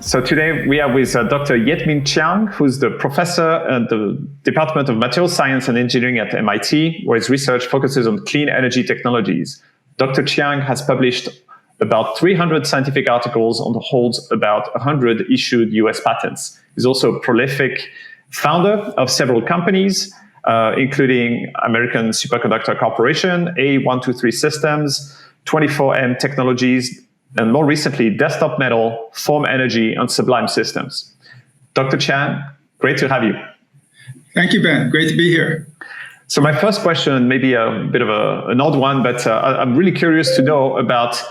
So today we are with Dr. Yet-Ming Chiang, who's the professor at the Department of Material Science and Engineering at MIT, where his research focuses on clean energy technologies. Dr. Chiang has published about 300 scientific articles and holds about 100 issued US patents. He's also a prolific founder of several companies, including American Superconductor Corporation, A123 Systems, 24M Technologies, and more recently, Desktop Metal, Form Energy, and Sublime Systems. Dr. Chiang, great to have you. Thank you, Ben. Great to be here. So my first question, maybe a bit of an odd one, but I'm really curious to know about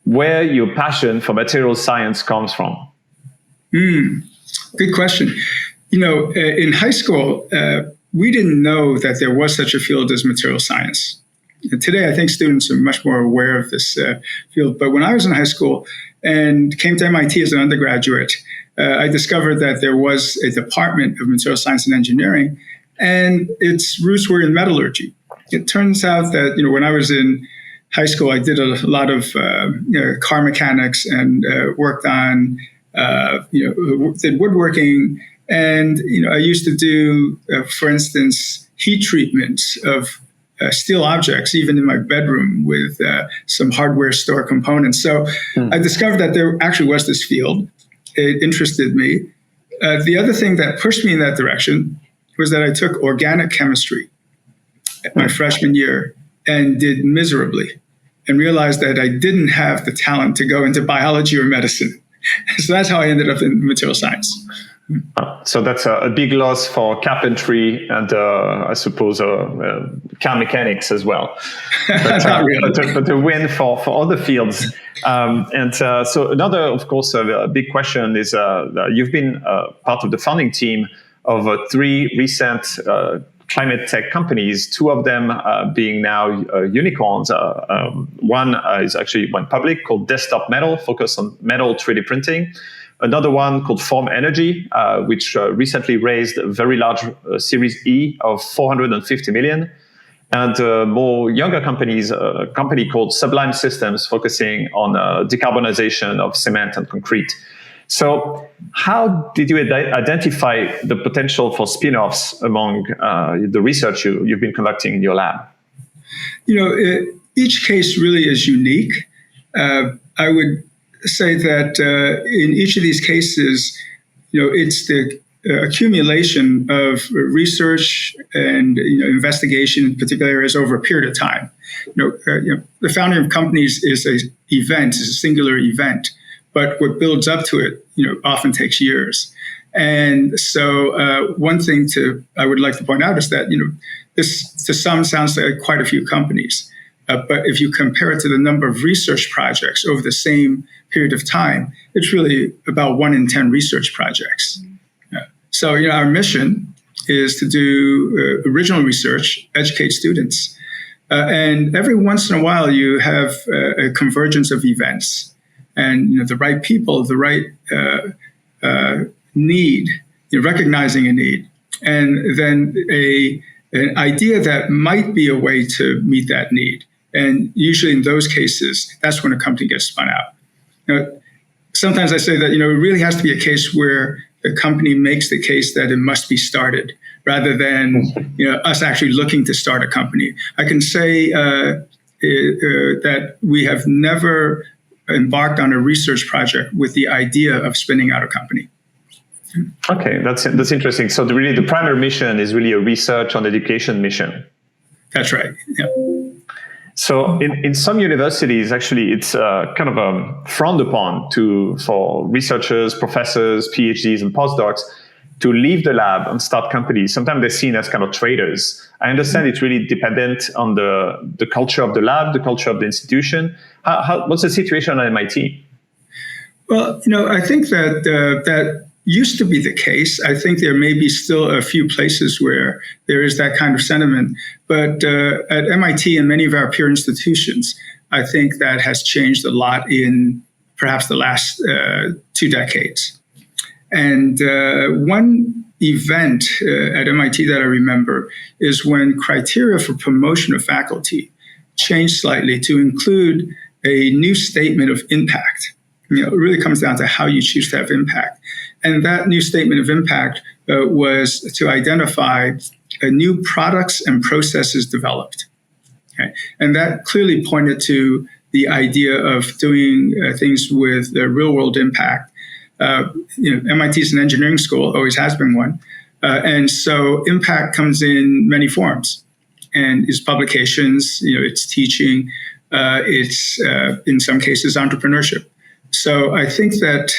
where your passion for material science comes from. Good question. You know, in high school, we didn't know that there was such a field as material science. And today, I think students are much more aware of this field. But when I was in high school and came to MIT as an undergraduate, I discovered that there was a department of material science and engineering, and its roots were in metallurgy. It turns out that, when I was in high school, I did a lot of car mechanics and worked on, did woodworking. And, I used to do, for instance, heat treatments of steel objects, even in my bedroom with some hardware store components. So I discovered that there actually was this field. It interested me. The other thing that pushed me in that direction was that I took organic chemistry my freshman year and did miserably and realized that I didn't have the talent to go into biology or medicine. So that's how I ended up in material science. So that's a big loss for carpentry and I suppose car mechanics as well. But, Not really. but a win for other fields. So another, of course, a big question is you've been part of the founding team of 3 recent climate tech companies, 2 of them being now unicorns. One went public, called Desktop Metal, focused on metal 3D printing. Another one called Form Energy, which recently raised a very large Series E of 450 million. And more younger companies, a company called Sublime Systems, focusing on decarbonization of cement and concrete. So how did you identify the potential for spin-offs among the research you've been conducting in your lab? Each case really is unique. I would say that in each of these cases, it's the accumulation of research and investigation in particular areas over a period of time. The founding of companies is a singular event, but what builds up to it, often takes years. And so one thing I would like to point out is that this to some sounds like quite a few companies. But if you compare it to the number of research projects over the same period of time, it's really about 1 in 10 research projects. So, our mission is to do original research, educate students. And every once in a while, you have a convergence of events and the right people, the right need, recognizing a need, and then an idea that might be a way to meet that need. And usually in those cases, that's when a company gets spun out. Sometimes I say that, it really has to be a case where the company makes the case that it must be started rather than, us actually looking to start a company. I can say that we have never embarked on a research project with the idea of spinning out a company. Okay, that's interesting. So the primary mission is really a research and education mission. That's right. Yeah. So in some universities, actually, it's kind of frowned upon for researchers, professors, PhDs, and postdocs to leave the lab and start companies. Sometimes they're seen as kind of traders. I understand it's really dependent on the culture of the lab, the culture of the institution. What's the situation at MIT? Well, I think that used to be the case. I think there may be still a few places where there is that kind of sentiment. But at MIT and many of our peer institutions, I think that has changed a lot in perhaps the last 2 decades. And one event at MIT that I remember is when criteria for promotion of faculty changed slightly to include a new statement of impact. It really comes down to how you choose to have impact. And that new statement of impact was to identify new products and processes developed. Okay? And that clearly pointed to the idea of doing things with real-world impact. MIT is an engineering school, always has been one. And so impact comes in many forms. And it's publications, it's teaching, it's in some cases entrepreneurship. So I think that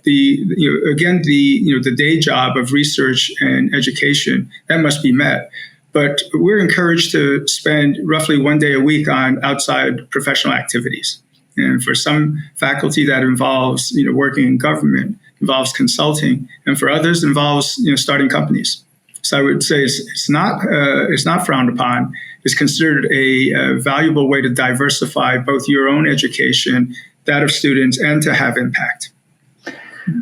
the day job of research and education, that must be met. But we're encouraged to spend roughly 1 day a week on outside professional activities. And for some faculty, that involves working in government, involves consulting, and for others, involves starting companies. So I would say it's not frowned upon. It's considered a valuable way to diversify both your own education, that of students, and to have impact.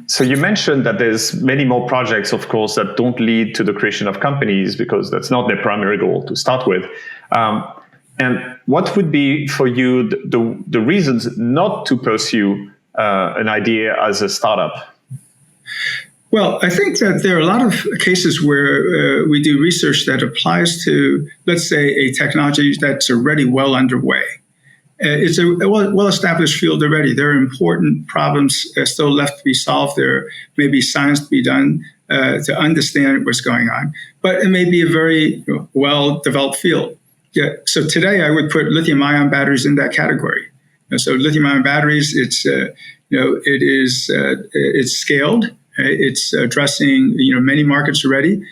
So you mentioned that there's many more projects, of course, that don't lead to the creation of companies because that's not their primary goal to start with. And what would be for you the reasons not to pursue an idea as a startup? Well, I think that there are a lot of cases where we do research that applies to, let's say, a technology that's already well underway. It's a well-established field already. There are important problems still left to be solved. There may be science to be done to understand what's going on. But it may be a very well-developed field. Yeah. So today I would put lithium-ion batteries in that category. So lithium-ion batteries, it's scaled. It's addressing many markets already.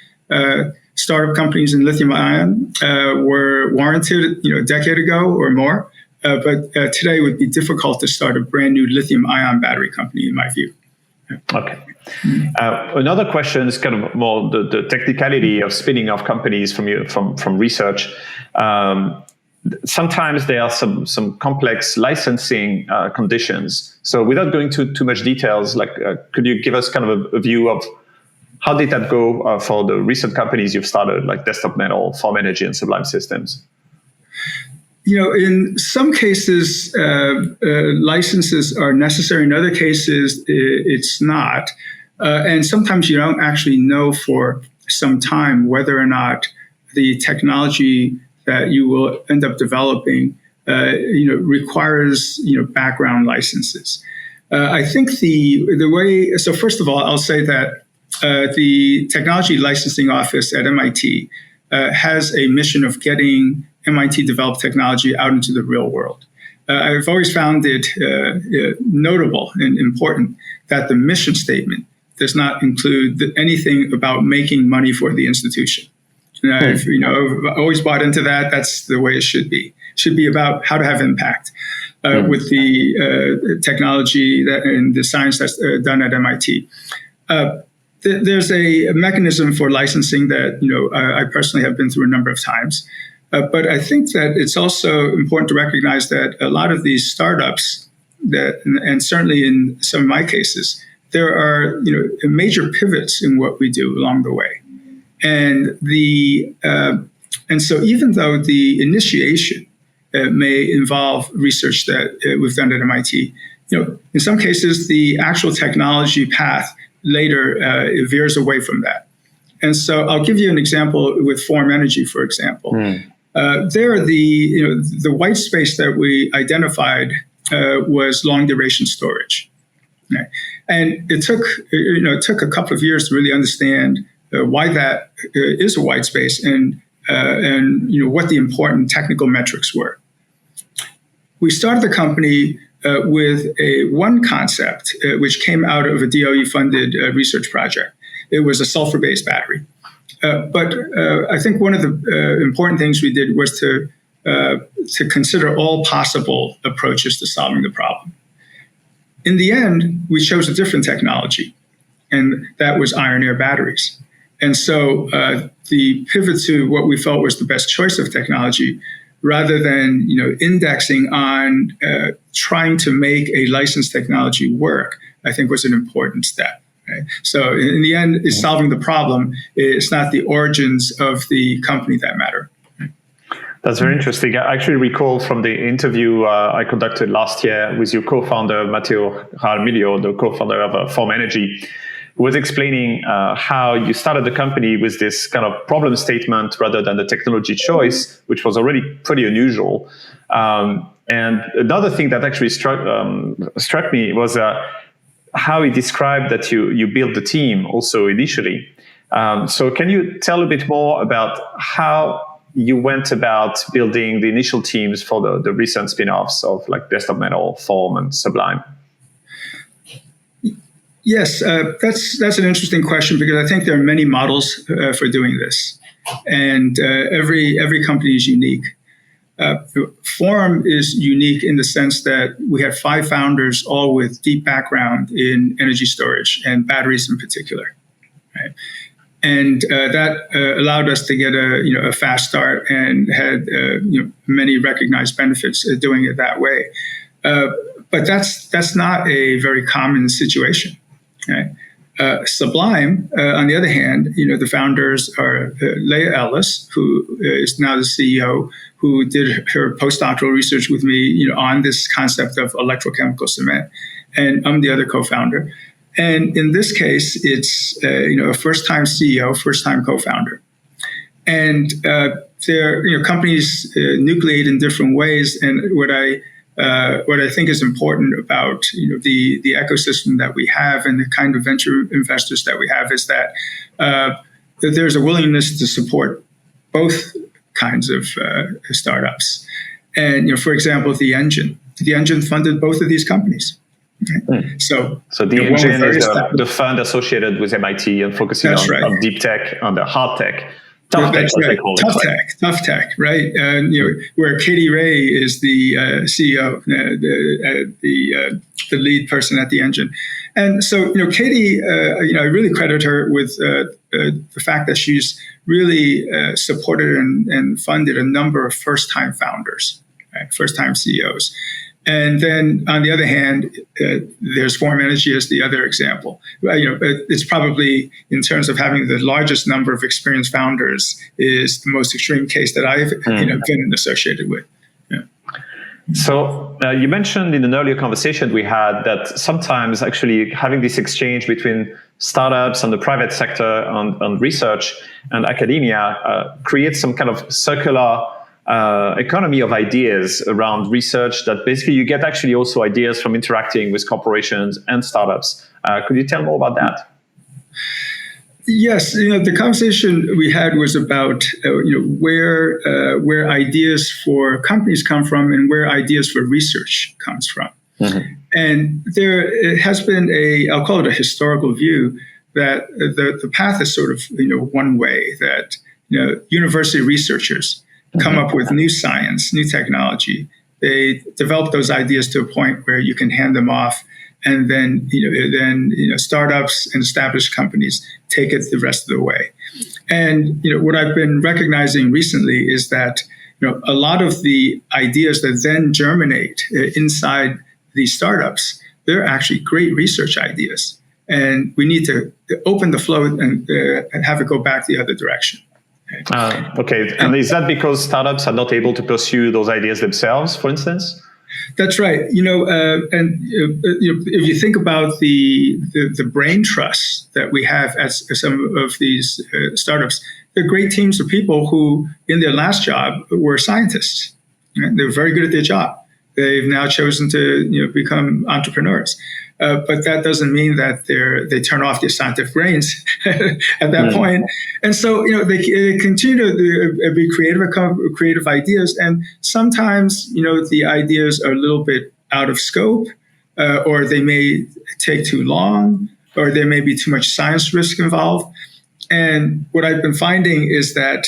Startup companies in lithium-ion were warranted a decade ago or more. But today it would be difficult to start a brand new lithium-ion battery company, in my view. Okay. Another question is kind of more the technicality of spinning off companies from research. Sometimes there are some complex licensing conditions. So without going to too much details, could you give us kind of a view of how did that go for the recent companies you've started, like Desktop Metal, Form Energy, and Sublime Systems? In some cases, licenses are necessary. In other cases, it's not. And sometimes you don't actually know for some time whether or not the technology that you will end up developing, requires, background licenses. I think the way, so first of all, I'll say that the Technology Licensing Office at MIT has a mission of getting MIT developed technology out into the real world. I've always found it notable and important that the mission statement does not include anything about making money for the institution. I've always bought into that. That's the way it should be. It should be about how to have impact with the technology and the science that's done at MIT. There's a mechanism for licensing that I personally have been through a number of times. But I think that it's also important to recognize that a lot of these startups, and certainly in some of my cases, there are major pivots in what we do along the way, and so even though the initiation may involve research that we've done at MIT, in some cases the actual technology path later veers away from that. And so I'll give you an example with Form Energy, for example. There, the white space that we identified was long duration storage, okay? And it took a couple of years to really understand why that is a white space and what the important technical metrics were. We started the company with one concept which came out of a DOE-funded research project. It was a sulfur-based battery. But I think one of the important things we did was to consider all possible approaches to solving the problem. In the end, we chose a different technology, and that was iron-air batteries. And so the pivot to what we felt was the best choice of technology, rather than indexing on trying to make a licensed technology work, I think was an important step. Right? So in the end, it's solving the problem. It's not the origins of the company that matter. That's very interesting. I actually recall from the interview I conducted last year with your co-founder, Matteo Jaramillo, the co-founder of Form Energy, who was explaining how you started the company with this kind of problem statement rather than the technology choice, which was already pretty unusual. And another thing that actually struck me was how he described that you built the team also initially. So can you tell a bit more about how you went about building the initial teams for the recent spin-offs of like Desktop Metal, Form, and Sublime? Yes, that's an interesting question, because I think there are many models for doing this, and every company is unique. Form is unique in the sense that we had 5 founders, all with deep background in energy storage and batteries in particular, right? And that allowed us to get a fast start, and had many recognized benefits of doing it that way. But that's not a very common situation. Right? Sublime, on the other hand, the founders are Leah Ellis, who is now the CEO, who did her postdoctoral research with me, on this concept of electrochemical cement, and I'm the other co-founder. And in this case, it's a first-time CEO, first-time co-founder, and their companies nucleate in different ways. And what I think is important about the ecosystem that we have and the kind of venture investors that we have is that there's a willingness to support both kinds of startups. And for example, the Engine funded both of these companies. Okay. So the Engine is the fund associated with MIT and focusing on deep tech, on the hard tech. Tough tech, right. Tough tech, right? Where Katie Ray is the CEO, the lead person at the Engine, and so Katie, I really credit her with the fact that she's really supported and funded a number of first-time founders, right? First-time CEOs. And then, on the other hand, there's Form Energy as the other example. It's probably, in terms of having the largest number of experienced founders, is the most extreme case that I've been associated with. Yeah. So you mentioned in an earlier conversation we had that sometimes actually having this exchange between startups and the private sector on research and academia creates some kind of circular economy of ideas around research, that basically you get actually also ideas from interacting with corporations and startups. Could you tell more about that? Yes, the conversation we had was about where ideas for companies come from and where ideas for research comes from. Mm-hmm. And there has been I'll call it a historical view, that the path is sort of one way, that university researchers come up with new science, new technology. They develop those ideas to a point where you can hand them off, and then startups and established companies take it the rest of the way. And what I've been recognizing recently is that a lot of the ideas that then germinate inside these startups, they're actually great research ideas, and we need to open the flow and have it go back the other direction. Okay. And is that because startups are not able to pursue those ideas themselves, for instance? That's right. If you think about the brain trust that we have at some of these startups, they're great teams of people who, in their last job, were scientists. Right? They were very good at their job. They've now chosen to become entrepreneurs. But that doesn't mean that they turn off their scientific brains at that point. And so, they continue to be creative ideas. And sometimes, the ideas are a little bit out of scope, or they may take too long, or there may be too much science risk involved. And what I've been finding is that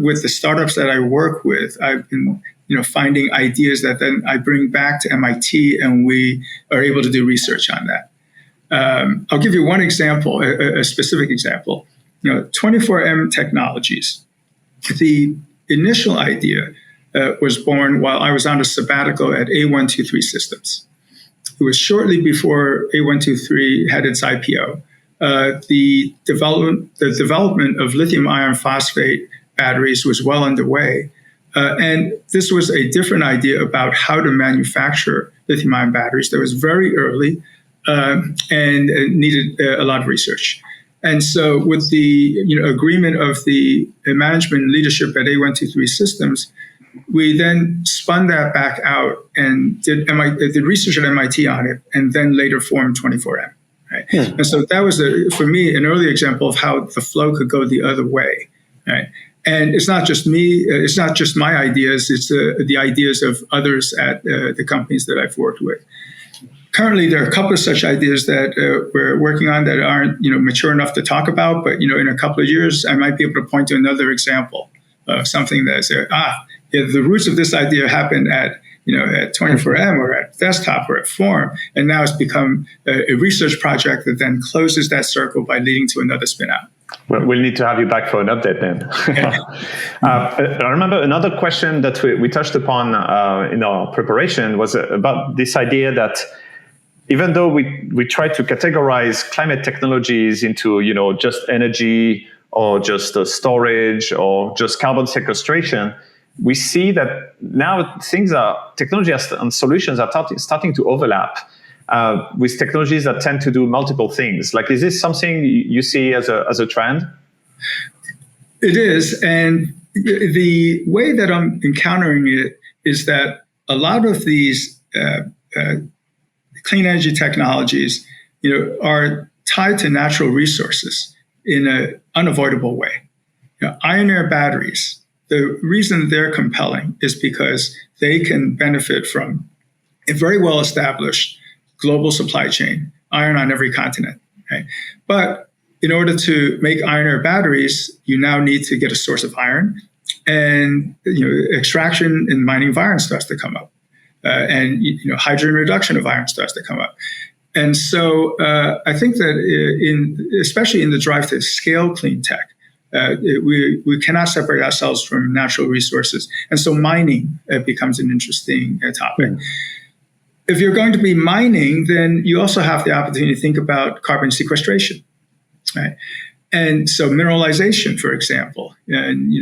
with the startups that I work with, I've been finding ideas that then I bring back to MIT, and we are able to do research on that. I'll give you one example, a specific example. 24M Technologies. The initial idea was born while I was on a sabbatical at A123 Systems. It was shortly before A123 had its IPO. The development of lithium iron phosphate batteries was well underway. And this was a different idea about how to manufacture lithium-ion batteries that was very early and needed a lot of research. And so with the agreement of the management and leadership at A123 Systems, we then spun that back out and did research at MIT on it, and then later formed 24M. Right? Yeah. And so that was, for me, an early example of how the flow could go the other way. Right? And it's not just me, it's not just my ideas, it's the ideas of others at the companies that I've worked with. Currently, there are a couple of such ideas that we're working on that aren't mature enough to talk about, but in a couple of years, I might be able to point to another example of something that's, the roots of this idea happened at 24M or at Desktop or at Form, and now it's become a research project that then closes that circle by leading to another spin-out. Well, we'll need to have you back for an update then. I remember another question that we touched upon in our preparation was about this idea that even though we try to categorize climate technologies into just energy or just storage or just carbon sequestration, we see that now technology and solutions are starting to overlap with technologies that tend to do multiple things. Like, is this something you see as a trend? It is, and the way that I'm encountering it is that a lot of these clean energy technologies, are tied to natural resources in an unavoidable way. Iron air batteries. The reason they're compelling is because they can benefit from a very well-established global supply chain, iron on every continent. Right? But in order to make iron ore batteries, you now need to get a source of iron, and extraction and mining of iron starts to come up, and hydrogen reduction of iron starts to come up. And so I think that especially in the drive to scale clean tech, we cannot separate ourselves from natural resources. And so mining becomes an interesting topic. Mm. If you're going to be mining, then you also have the opportunity to think about carbon sequestration, right? And so mineralization, for example, and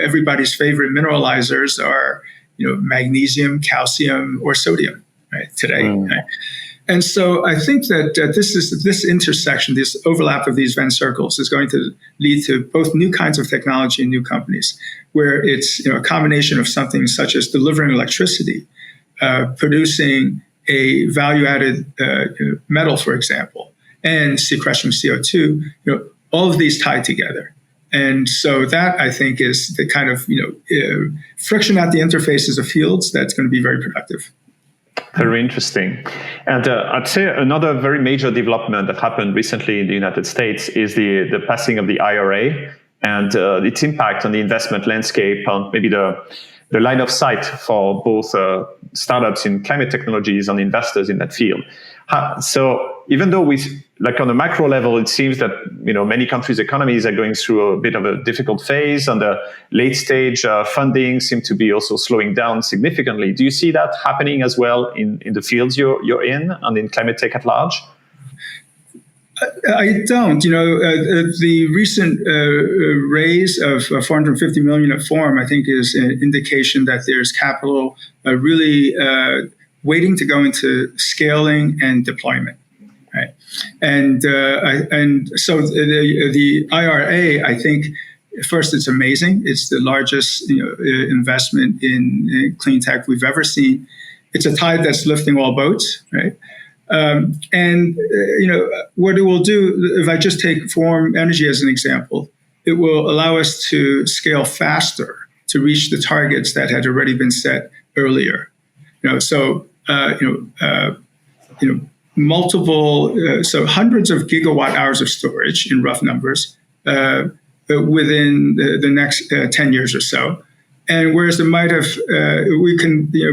everybody's favorite mineralizers are magnesium, calcium, or sodium, right? Today. Mm. Right? And so I think that this intersection, this overlap of these Venn circles is going to lead to both new kinds of technology and new companies, where it's a combination of something such as delivering electricity, producing a value-added metal, for example, and sequestering CO2. All of these tied together. And so that, I think, is the kind of friction at the interfaces of fields that's going to be very productive. Very interesting. And I'd say another very major development that happened recently in the United States is the passing of the IRA and its impact on the investment landscape, on maybe the line of sight for both startups in climate technologies and investors in that field. So even though on a macro level, it seems that many countries' economies are going through a bit of a difficult phase, and the late stage funding seem to be also slowing down significantly. Do you see that happening as well in the fields you're in and in climate tech at large? I don't. The recent raise of $450 million at Form, I think, is an indication that there's capital really waiting to go into scaling and deployment. Right, and so the IRA, I think, first, it's amazing. It's the largest investment in clean tech we've ever seen. It's a tide that's lifting all boats, right? And what it will do, if I just take Form Energy as an example, it will allow us to scale faster to reach the targets that had already been set earlier. Multiple, so hundreds of gigawatt hours of storage in rough numbers within the next 10 years or so. And whereas it might have,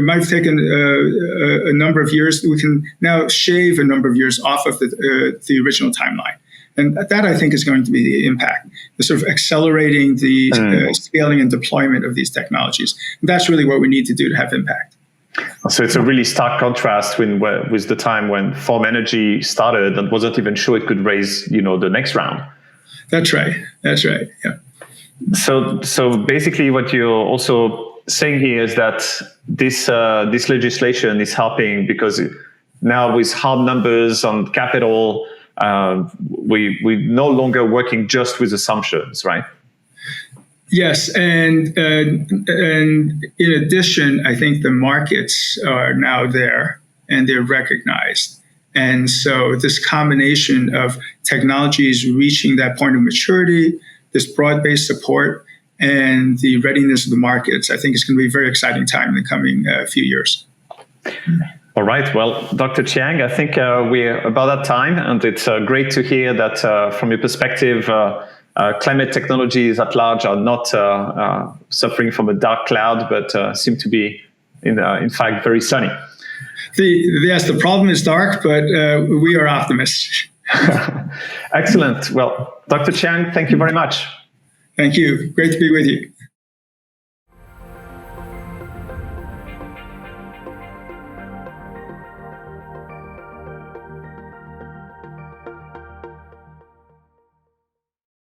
might have taken a number of years, we can now shave a number of years off of the original timeline. And that, I think, is going to be the impact, the sort of accelerating the scaling and deployment of these technologies. And that's really what we need to do to have impact. So it's a really stark contrast with the time when Form Energy started and wasn't even sure it could raise, the next round. That's right. Yeah. So basically, what you're also saying here is that this legislation is helping because now with hard numbers on capital, we're no longer working just with assumptions, right? Yes, and in addition, I think the markets are now there and they're recognized. And so this combination of technologies reaching that point of maturity, this broad-based support, and the readiness of the markets, I think it's going to be a very exciting time in the coming few years. All right. Well, Dr. Chiang, I think we're about that time, and it's great to hear that from your perspective, climate technologies at large are not suffering from a dark cloud, but seem to be, in fact, very sunny. Yes, the problem is dark, but we are optimists. Excellent. Well, Dr. Chiang, thank you very much. Thank you. Great to be with you.